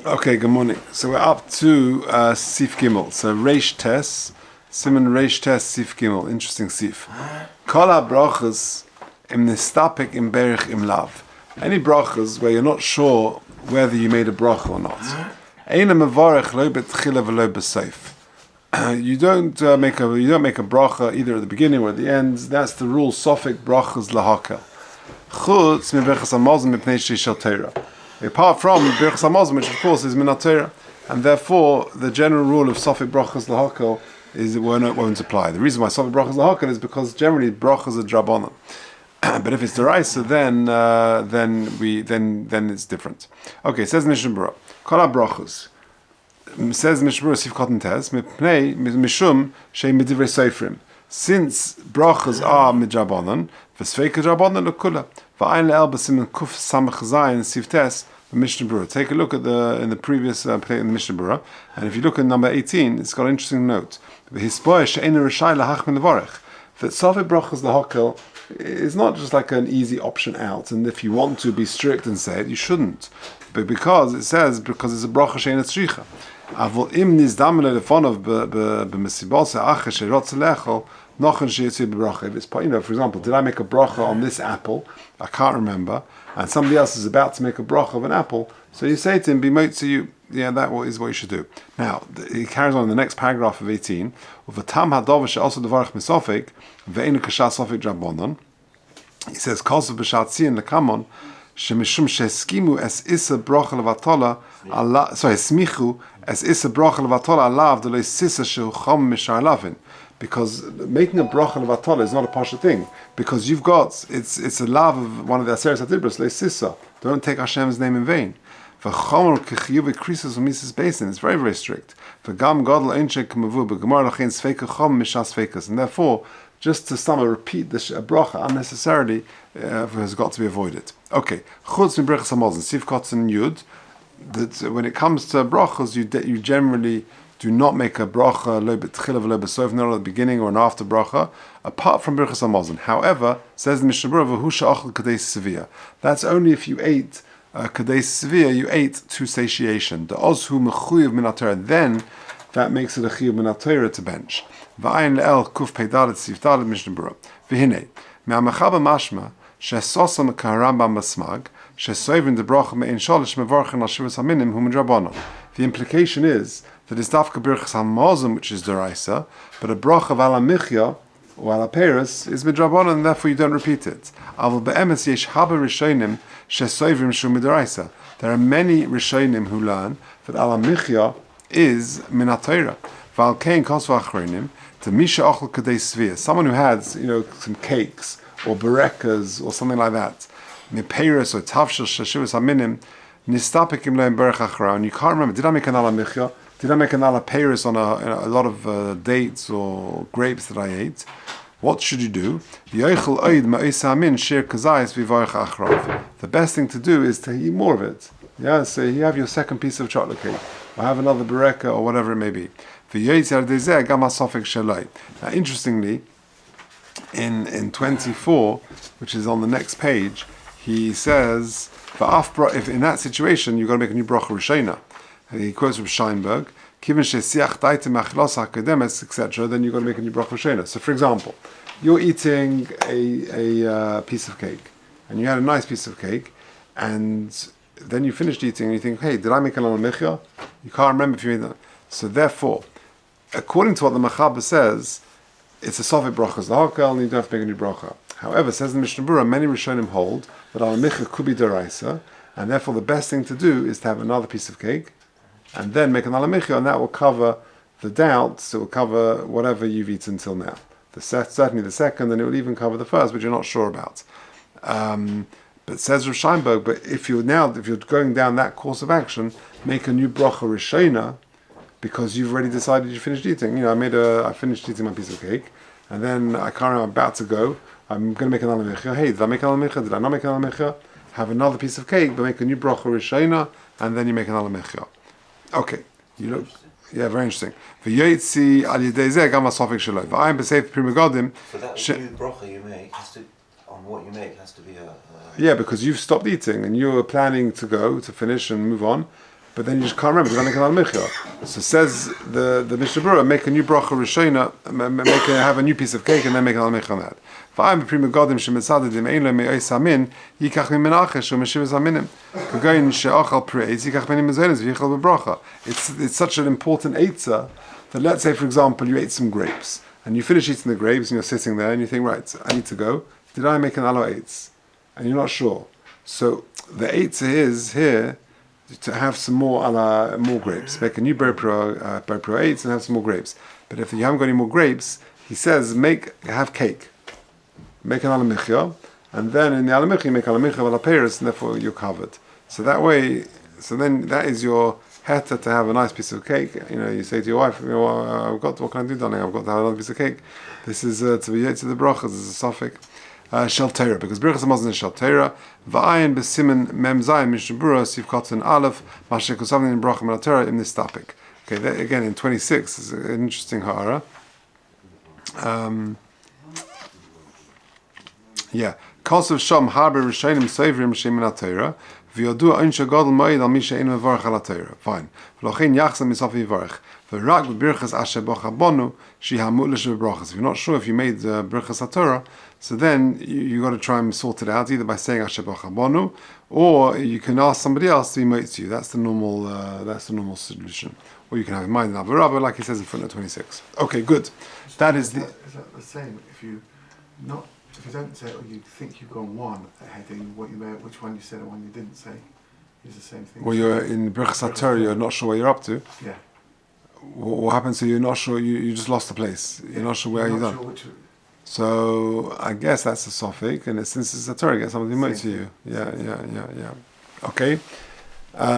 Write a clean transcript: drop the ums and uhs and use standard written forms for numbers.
Okay, good morning. So we're up to Sif Gimel. So Reish Tes, Simon Reish Tes Sif Gimel. Interesting Sif. Kol ha-brachas im nistapik im berich im lav. Any brachas where you're not sure whether you made a bracha or not. Eina mevarech lo betchila v'lo b'seif. You don't make a bracha either at the beginning or at the end. That's the rule. Sofik brachas lahakel. Chutz mi berachas hamazon mipnei shel Torah. Apart from berachas hamazon, which of course is min Torah, and therefore the general rule of sofik brachas lahakel is it won't apply. The reason why sofik brachas lahakel is because generally brachas are drabanan. But if it's deraisa, then it's different. Okay, says Mishnah Berurah. Kol ha-brachos. Says Mishnah Berurah Sif Cotton Tes mipnei mishum shei midivrei seifrim. Since brachas are midrabanan, v'sveika drabanan lekula. V'ayin le'el b'simen kuf samach zayin Sif Tes Mishnah Berurah. Take a look at in the previous in the Mishnah Berurah, and if you look at number 18, it's got an interesting note. V'hispoy she'ein rishai lahachmin levarech. That sofik brachas lahakel is not just like an easy option out, and if you want to be strict and say it, you shouldn't. But because it's a bracha she'ein tzricha. Avol im nizdam lefonov b'mesibose acher she'rotz lechol nochen she'yitzu b'bracha. If it's, for example, did I make a bracha on this apple? I can't remember, and somebody else is about to make a bracha of an apple, so you say to him, "B'motzi you." Yeah, that is what you should do. Now, he carries on in the next paragraph of 18. Uvatam hadover she'also devarach misofik ve'enu kasha sofik drabonon. He says, "Kosav b'shat tzion lekamon shemishum sheskimu es isa bracha levatola Allah. Sorry, smichu es isa bracha levatola alav delo sisa sheucham mishar lavin." Because making a bracha levatola is not a pasha thing. Because you've got it's a lav of one of the aseres hatibros leisisa. Don't take Hashem's name in vain. It's very, very strict. And therefore, just to somehow repeat the bracha unnecessarily has got to be avoided. Okay, that when it comes to brachas, you generally do not make a bracha not at the beginning or an after bracha, apart from berachas hamazon. However, says the Mishnah Berurah, that's only if you ate kadei svia, you ate to satiation. The ozhu mechuyev min Torah, then that makes it a chiyuv min Torah to bench. V'ayin le'el kuf peidalet sif dalet Mishnah Berurah. V'hinei me'amachaba mashma she'sosa me'karambam basmag she'soivin debracha me'in sholish mevarchen al shivas haminim hu midrabanan. The implication is that it's dafka berachas hamazon, which is deraisa, but a bracha of ala michya or ala peres is midrabanan, and therefore you don't repeat it. Avol be'emes yesh haba rishonim she'soivim shu midaraisa. There are many rishonim who learn that ala michya is min Torah. Val kein kosva achronim to misha ochel kadei svia. Someone who has some cakes or berekas or something like that, miperes or tavshel sheshivas haminim nistapikim leim berach achra. And you can't remember, did I make an ala michya? Did I make an ala peres on a lot of dates or grapes that I ate? What should you do? The best thing to do is to eat more of it. Yeah, so you have your second piece of chocolate cake, or have another bereka, or whatever it may be. Now, interestingly, in 24, which is on the next page, he says, if in that situation you've got to make a new bracha rishona. He quotes from Scheinberg, etc., then you've got to make a new bracha rishona. So, for example, you're eating a piece of cake, and you had a nice piece of cake, and then you finished eating, and you think, hey, did I make an al michya? You can't remember if you made that. So, therefore, according to what the Mechaber says, it's a sofik brachas lahakel, and you don't have to make a new bracha. However, says the Mishnah Berurah, many Rishonim hold that al michya could be deraisa, and therefore the best thing to do is to have another piece of cake, and then make an ala michya, and that will cover the doubts, it will cover whatever you've eaten till now. Certainly the second, and it will even cover the first, which you're not sure about. But says Rav Scheinberg, but if you're going down that course of action, make a new bracha rishona, because you've already decided you finished eating. I finished eating my piece of cake, and then I can't remember, I'm about to go, I'm going to make an ala michya. Hey, did I make an ala michya? Did I not make an ala michya? Have another piece of cake, but make a new bracha rishona, and then you make an ala michya. Okay, yeah, very interesting. So that new bracha you make has to, on what you make, has to be yeah, because you've stopped eating and you were planning to finish and move on, but then you just can't remember. You don't make an al-michya. So says the Mishnah Berurah, make a new bracha rishona, have a new piece of cake, and then make an al-michya on that. V'ayim b'prima godim shemetzadedim ein lo me'ois hamin yikach mimenachesh u'meshivas haminim k'goyin she'achal preis yikach benim mezonos v'yichal b'bracha. It's such an important eitzah that, let's say, for example, you ate some grapes and you finish eating the grapes and you're sitting there and you think, right, I need to go. Did I make an alo eitz? And you're not sure. So the eitzah is here to have some more grapes. Make a new ber pro eitz and have some more grapes. But if you haven't got any more grapes, he says have cake. Make an alamichya, and then in the alamichya make alamichya valaperis, and therefore you're covered. So that way, then that is your heta to have a nice piece of cake. You say to your wife, I've got, what can I do, darling? I've got to have another piece of cake. This is to be to the brachas. This is a suffix. Shel Torah, because Birchas Hamazon is Shel Torah. Va'ayin b'simen mem zayin Mishnah Berurah sif kotzen aleph mashe kusavnin in bracha min Torah in this topic. Okay, that, again in 26 is an interesting ha'ara. Kosav sham harbe rishonim soivrim shem min Torah v'yodu einsha gadol moed al misha ein mevarach al Torah. Fine. V'lochein yachzam misof yivarach. V'rak b'birchas asher bocha bonu shi hamulish b'brachas. If you're not sure if you made birchas Torah, so then you got to try and sort it out either by saying asher bocha bonu, or you can ask somebody else to be moitz you. That's the normal solution. Or you can have in mind an avarabba, like he says in footnote 26. Okay, good. That is the same if you don't say, or you think you've gone one heading, which one you said or one you didn't say, is the same thing. Well, you're in Birchas Torah, you're not sure where you're up to. Yeah. What happens? So you're not sure. You just lost the place. You're not sure where you're done. Sure so I guess that's a suffix, and since it's a Torah, I guess something might to you. Yeah. Okay.